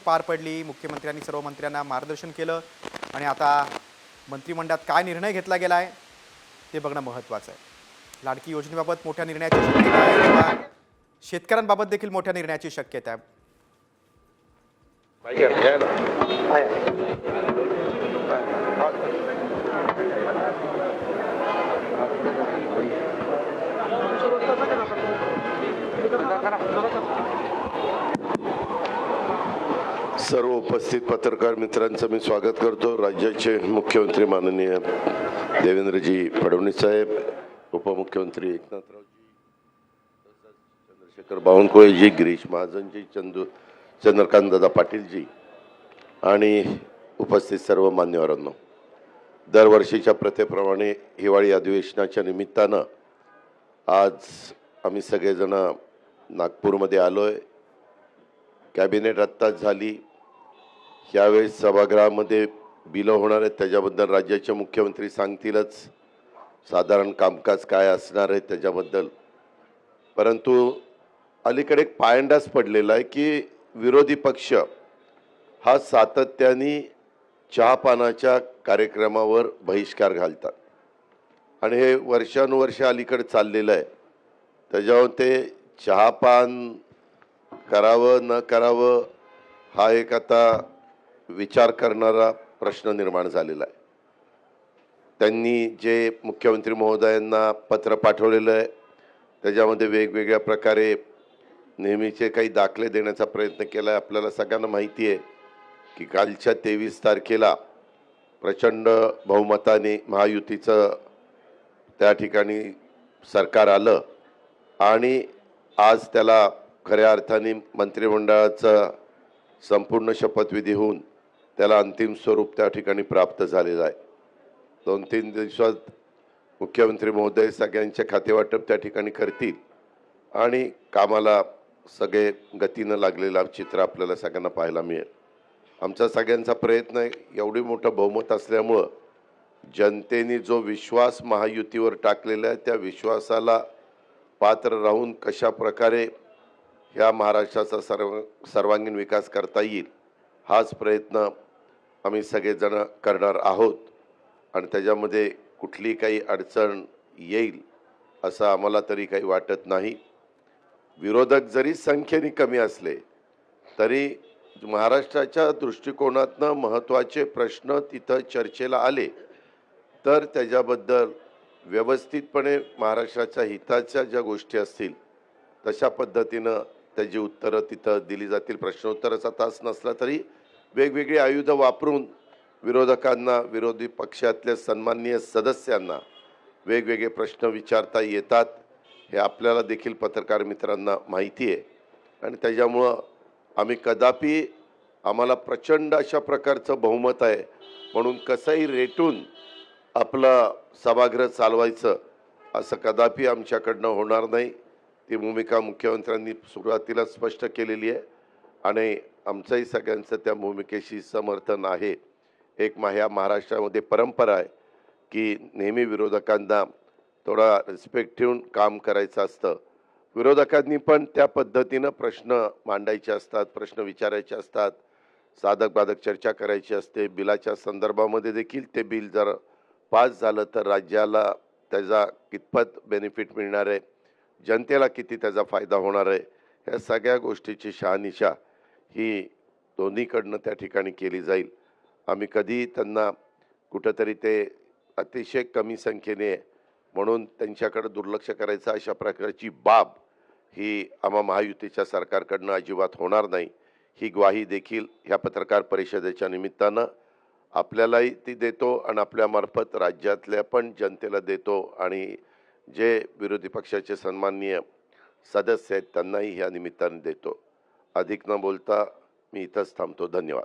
पार पडली, मुख्यमंत्र्यांनी सर्व मंत्र्यांना मार्गदर्शन केलं आणि आता मंत्रिमंडळात काय निर्णय घेतला गेला आहे ते बघणं महत्त्वाचं आहे. लाडकी योजनेबाबत मोठ्या निर्णयाची शक्यता आहे किंवा शेतकऱ्यांबाबत देखील मोठ्या निर्णयाची शक्यता आहे. सर्व उपस्थित पत्रकार मित्रांचं मी स्वागत करतो. राज्याचे मुख्यमंत्री माननीय देवेंद्रजी फडणवीस साहेब, उपमुख्यमंत्री एकनाथरावजी, चंद्रशेखर बावनकुळेजी, गिरीश महाजनजी, चंद्रकांत दादा पाटीलजी आणि उपस्थित सर्व मान्यवरांनो, दरवर्षीच्या प्रथेप्रमाणे हिवाळी अधिवेशनाच्या निमित्तानं आज आम्ही सगळेजण नागपूरमध्ये आलोय. कॅबिनेट आत्ताच झाली. यावेळेस सभागृहामध्ये बिलं होणार आहेत, त्याच्याबद्दल राज्याचे मुख्यमंत्री सांगतीलच. साधारण कामकाज काय असणार आहे त्याच्याबद्दल. परंतु अलीकडे एक पायंडाच पडलेला आहे की विरोधी पक्ष हा सातत्याने चहापानाच्या कार्यक्रमावर बहिष्कार घालतात आणि हे वर्षानुवर्ष अलीकडे चाललेलं आहे. त्याच्यावर ते चहापान करावं न करावं हा एक आता विचार करणारा प्रश्न निर्माण झालेला आहे. त्यांनी जे मुख्यमंत्री महोदयांना पत्र पाठवलेलं आहे त्याच्यामध्ये वेगवेगळ्या प्रकारे नेहमीचे काही दाखले देण्याचा प्रयत्न केला आहे. आपल्याला सगळ्यांना माहिती आहे की कालच्या 23 तारखेला प्रचंड बहुमताने महायुतीचं त्या ठिकाणी सरकार आलं आणि आज त्याला खऱ्या अर्थाने मंत्रिमंडळाचा संपूर्ण शपथविधी होऊन त्याला अंतिम स्वरूप त्या ठिकाणी प्राप्त झालेलं आहे. 2-3 दिवसात मुख्यमंत्री महोदय सगळ्यांचे खातेवाटप त्या ठिकाणी करतील आणि कामाला सगळे गतीनं लागलेला चित्र आपल्याला सगळ्यांना पाहायला मिळेल. आमचा सगळ्यांचा प्रयत्न आहे, एवढी मोठं बहुमत असल्यामुळं जनतेने जो विश्वास महायुतीवर टाकलेला आहे त्या विश्वासाला पात्र राहून कशा प्रकारे ह्या महाराष्ट्राचा सर्वांगीण विकास करता येईल हाच प्रयत्न आम्ही सगळेजण करणार आहोत आणि त्याच्यामध्ये कुठली काही अडचण येईल असं आम्हाला तरी काही वाटत नाही. विरोधक जरी संख्येने कमी असले तरी महाराष्ट्राच्या दृष्टिकोनातनं महत्त्वाचे प्रश्न तिथं चर्चेला आले तर त्याच्याबद्दल व्यवस्थितपणे महाराष्ट्राच्या हिताच्या ज्या गोष्टी असतील तशा पद्धतीनं त्याची उत्तरं तिथं दिली जातील. प्रश्नोत्तराचा तास नसला तरी वेगवेगळी आयुधं वापरून विरोधकांना, विरोधी पक्षातल्या सन्माननीय सदस्यांना वेगवेगळे प्रश्न विचारता येतात. हे आपल्याला देखील पत्रकार मित्रांना माहिती आहे आणि त्याच्यामुळं आम्ही कदापि आम्हाला प्रचंड अशा प्रकारचं बहुमत आहे म्हणून कसंही रेटून आपलं सभागृह चालवायचं असं कदापि आमच्याकडनं होणार नाही. ती भूमिका मुख्यमंत्र्यांनी सुरुवातीला स्पष्ट केलेली आहे आणि आमचंही सगळ्यांचं त्या भूमिकेशी समर्थन आहे. एक ह्या महाराष्ट्रामध्ये परंपरा आहे की नेहमी विरोधकांना थोडा रिस्पेक्ट ठेवून काम करायचं असतं. विरोधकांनी पण त्या पद्धतीनं प्रश्न मांडायचे असतात, प्रश्न विचारायचे असतात, साधक बाधक चर्चा करायची असते. बिलाच्या संदर्भामध्ये देखील ते बिल जर पास झालं तर राज्याला त्याचा कितपत बेनिफिट मिळणार आहे, जनतेला किती त्याचा फायदा होणार आहे, ह्या सगळ्या गोष्टीची शहानिशा ही दोन्हीकडनं त्या ठिकाणी केली जाईल. आम्ही कधी त्यांना कुठंतरी ते अतिशय कमी संख्येने म्हणून त्यांच्याकडे दुर्लक्ष करायचं अशा प्रकारची बाब ही आम्हा महायुतीच्या सरकारकडनं अजिबात होणार नाही. ही ग्वाही देखील ह्या पत्रकार परिषदेच्या निमित्तानं आपल्यालाही ती देतो आणि आपल्यामार्फत राज्यातल्या पण जनतेला देतो आणि जे विरोधी पक्षाचे सन्माननीय सदस्य आहेत त्यांनाही ह्या निमित्ताने देतो. अधिक न बोलता मी इथंच थांबतो. धन्यवाद.